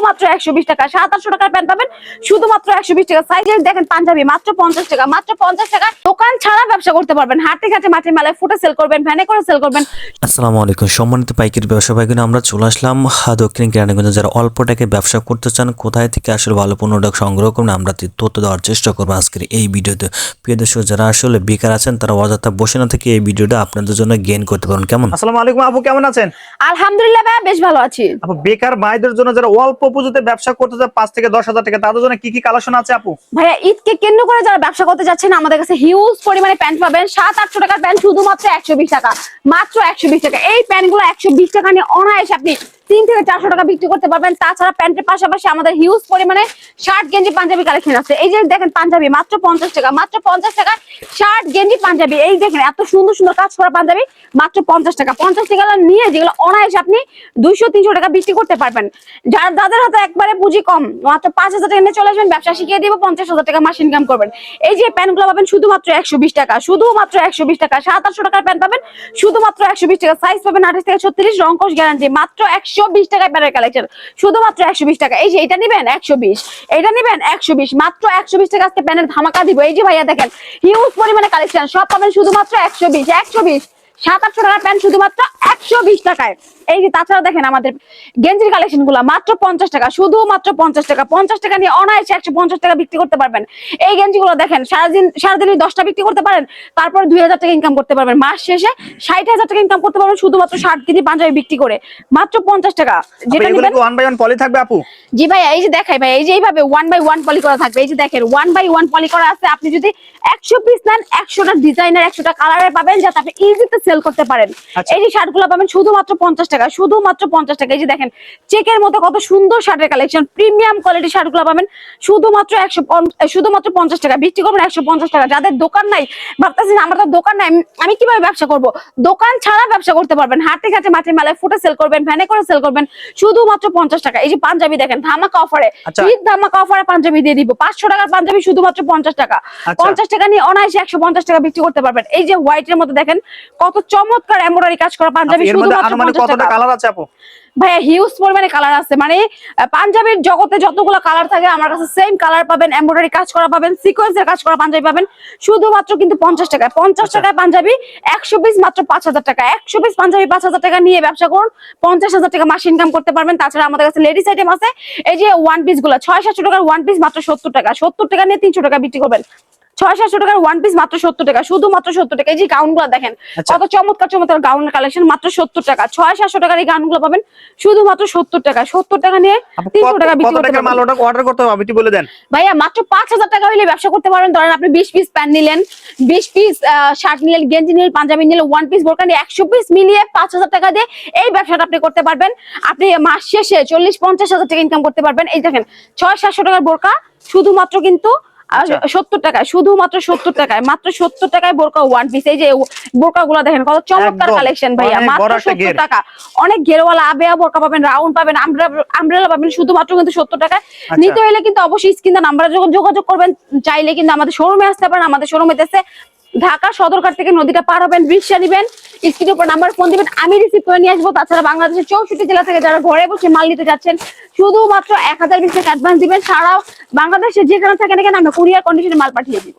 শুধুমাত্র 120 টাকা। 700-800 টাকার প্যান্ট পাবেন শুধুমাত্র 120 টাকা। সাইজের দেখেন পাঞ্জাবি মাত্র 50 টাকা, মাত্র 50 টাকা। দোকান ছাড়া ব্যবসা করতে পারবেন, হাটে ঘাটে মাঠে মেলায় ফুটে সেল করবেন, ভ্যানে করে সেল করবেন। আসসালামু আলাইকুম সম্মানিত পাইকারি ব্যবসা ভাইগণ, আমরা চলে আসলাম দক্ষিণ কেরানীগঞ্জে। যারা অল্প টাকায় ব্যবসা করতে চান, কোথায় থেকে আসলে ভালো পণ্যটা সংগ্রহ করুন, আমরা তথ্য দেওয়ার চেষ্টা করবো আজকের এই ভিডিওতে। প্রিয় দর্শক, যারা আসলে বেকার আছেন তারা অযথা বসে না থেকে এই ভিডিওটা আপনাদের জন্য গেইন করতে পারেন। কেমন? আসসালামু আলাইকুম আপু, কেমন আছেন? আলহামদুলিল্লাহ ভাইয়া বেশ ভালো আছি। আপু, বেকার ভাইদের জন্য যারা অল্প পুঁজিতে ব্যবসা করতে চায় 5 থেকে 10,000 টাকা, তাদের জন্য কি কি কালেকশন আছে আপু? ভাইয়া ঈদকে কেন্দ্র করে যারা ব্যবসা করতে যাচ্ছেন, আমাদের কাছে হিউজ পরিমাণে প্যান্ট পাবেন। 700-800 টাকার প্যান্ট শুধুমাত্র 120 টাকা, মাত্র 120 টাকা। এই প্যান্টগুলো 120 টাকা নিয়ে অনায়াসে আপনি 3 থেকে 400 টাকা বিক্রি করতে পারবেন। তাছাড়া প্যান্টের পাশাপাশি আমাদের হিউজ পরিমাণে শার্ট গেঞ্জি পাঞ্জাবি কালেকশন আছে। এই যে দেখেন পাঞ্জাবি মাত্র 50 টাকা, মাত্র 50 টাকা। শার্ট গেঞ্জি পাঞ্জাবি এই দেখেন এত সুন্দর সুন্দর কাজ করা পাঞ্জাবি মাত্র 50 টাকা। 50 টাকা নিয়ে যেগুলো অনায়াসে আপনি 200-300 টাকা বিক্রি করতে পারবেন। যাদের হাতে একবারে পুঁজি কম, মাত্র 5,000 টাকা নিয়ে চলে আসবেন, ব্যবসা শিখিয়ে দিব, 50,000 টাকা মাস ইনকাম করবেন। এই যে প্যান্টগুলো পাবেন শুধুমাত্র 120 টাকা, শুধুমাত্র 120 টাকা। 700-800 টাকার প্যান্ট পাবেন শুধুমাত্র 120 টাকা। সাইজ পাবেন 28 থেকে 36, রংকশ গ্যারান্টি। মাত্র 120 টাকায় প্যান্টের কালেকশন, শুধুমাত্র 120 টাকা। এই যে এটা নিবেন 120, এটা নিবেন 120, মাত্র 120 টাকা। আজকে প্যান্টের ধামাকা দিব। এই যে ভাইয়া দেখেন হিউজ পরিমাণে কালেকশন, সব পাবেন শুধুমাত্র 120। 700-800 টাকার প্যান্ট শুধুমাত্র 120 টাকায়। এই যে তাছাড়া দেখেন আমাদের গেঞ্জির কালেকশন গুলা মাত্র 50 টাকা, শুধুমাত্র 50 টাকা। 50 টাকা নিয়ে অনায়াসে 150 টাকা বিক্রি করতে পারবেন। এই গেঞ্জিগুলো দেখেন সারাদিনই 10টা বিক্রি করতে পারেন, তারপর 2000 টাকা ইনকাম করতে পারবেন। মাস শেষে 60,000 টাকা ইনকাম করতে পারবেন শুধুমাত্র শার্ট গেঞ্জি পাঞ্জাবি বিক্রি করে, মাত্র 50 টাকা। যেটা নিবেন 1 বাই 1 পলি থাকবে আপু? জি ভাইয়া, এই যে দেখাই ভাই, এই যে এইভাবে 1 বাই 1 পলি করা থাকবে। এই যে দেখেন 1 বাই 1 পলি করা আছে। আপনি যদি 100 পিস নেন, 100টা ডিজাইনার 100টা কালারে পাবেন, যাতে আপনি ইজিতে সেল করতে পারেন। এই যে শার্টগুলো পাবেন শুধুমাত্র 50 টাকা, শুধুমাত্র 50 টাকা। এই যে দেখেন চেকের মতো কত সুন্দর শার্টের কালেকশন, প্রিমিয়াম কোয়ালিটির শার্টগুলো পাবেন শুধুমাত্র 50 টাকা। বিক্রি করবেন 150 টাকা। যাদের দোকান নাই, ভাবতেছেন আমার তো দোকান নাই, আমি কিভাবে ব্যবসা করব? দোকান ছাড়া ব্যবসা করতে পারবেন, হাটে ঘাটে মাঠে মেলায় ফুটে সেল করবেন, ভ্যানে করে সেল করবেন, শুধুমাত্র 50 টাকা। এই যে পাঞ্জাবি দেখেন ধামাকা অফারে, ঈদ ধামাকা অফারে পাঞ্জাবি দিয়ে দিব। 500 টাকার পাঞ্জাবি শুধুমাত্র 50 টাকা। 50 টাকা নিয়ে অনায়াসে 150 টাকা বিক্রি করতে পারবেন। এই যে হোয়াইটের মধ্যে দেখেন কত চমৎকার এমব্রয়ডারি কাজ করা পাঞ্জাবি শুধুমাত্র 50 টাকা। কালার আছে আপু? ভাইয়া হিউজ পরিমাণে কালার আছে, মানে পাঞ্জাবির জগতে যতগুলো কালার থাকে আমার কাছে সেম কালার পাবেন, এমব্রয়ডারি কাজ করা পাবেন, সিকোয়েন্সের কাজ করা পাঞ্জাবি পাবেন শুধুমাত্র কিন্তু 50 টাকায়। 50 টাকায় পাঞ্জাবি 100 পিস মাত্র 5,000 টাকা। 100 পিস পাঞ্জাবি 5,000 টাকা নিয়ে ব্যবসা করুন, 50,000 টাকা মাস ইনকাম করতে পারবেন। তাছাড়া আমাদের কাছে লেডিস আইটেম আছে। এই যে ওয়ান পিস গুলো 600-700 টাকার ওয়ান পিস মাত্র 70 টাকা। 70 টাকা নিয়ে 300 টাকা বিক্রি করবেন। 600-700 টাকার ওয়ান পিস মাত্র 70 টাকা, শুধুমাত্র 70 টাকা। এই যে গাউন গুলো দেখেন কত চমৎকার চমৎকার গাউনের কালেকশন, মাত্র 70 টাকা। 600-700 টাকার এই গাউন গুলো পাবেন শুধুমাত্র 70 টাকা। 70 টাকা নিয়ে 300 টাকা বিক্রি করতে পারবেন। মাল অর্ডার করতে হবে একটু বলে দেন ভাইয়া। মাত্র 5,000 টাকা হইলে ব্যবসা করতে পারবেন। ধরেন আপনি 20 পিস প্যান্ট নিলেন, 20 পিস শার্ট নিলেন, গেঞ্জি নিলেন, পাঞ্জাবি নিলেন, ওয়ান পিস বোরকা নিয়ে 100 পিস মিলিয়ে 5,000 টাকা দিয়ে এই ব্যবসাটা আপনি করতে পারবেন। আপনি মাস শেষে 40-50,000 টাকা ইনকাম করতে পারবেন। এই দেখেন 600-700 টাকার বোরকা শুধুমাত্র কিন্তু 70 টাকায়, শুধুমাত্র 70 টাকায়, মাত্র 70 টাকায় বোরকা ওয়ান পিস। এই যে বোরকা গুলো দেখেন কত চমৎকার কালেকশন ভাইয়া, মাত্র 70 টাকা। অনেক ঘেরওয়ালা আবেয়া বোরকা পাবেন, রাউন্ড পাবেন, আমব্রেলা পাবেন শুধুমাত্র কিন্তু 70 টাকায়। নিতে হলে কিন্তু অবশ্যই স্ক্রিনে নাম্বারে যোগাযোগ করবেন। চাইলে কিন্তু আমাদের শোরুমে আসতে পারেন। আমাদের শোরুমে এসে ঢাকা সদরঘাট থেকে নদীটা পার হবেন, রিক্সা নিবেন, স্ক্রিনের উপর নাম্বার ফোন দিবেন, আমি রিসিভ করে নিয়ে আসবো। তাছাড়া বাংলাদেশের 64 জেলা থেকে যারা ঘরে বসে মাল নিতে যাচ্ছেন, শুধুমাত্র 1020 টাকা অ্যাডভান্স দিবেন। সারা বাংলাদেশে যেখানে থাকেন এখানে আমরা কুরিয়ার কন্ডিশনে মাল পাঠিয়ে দিব।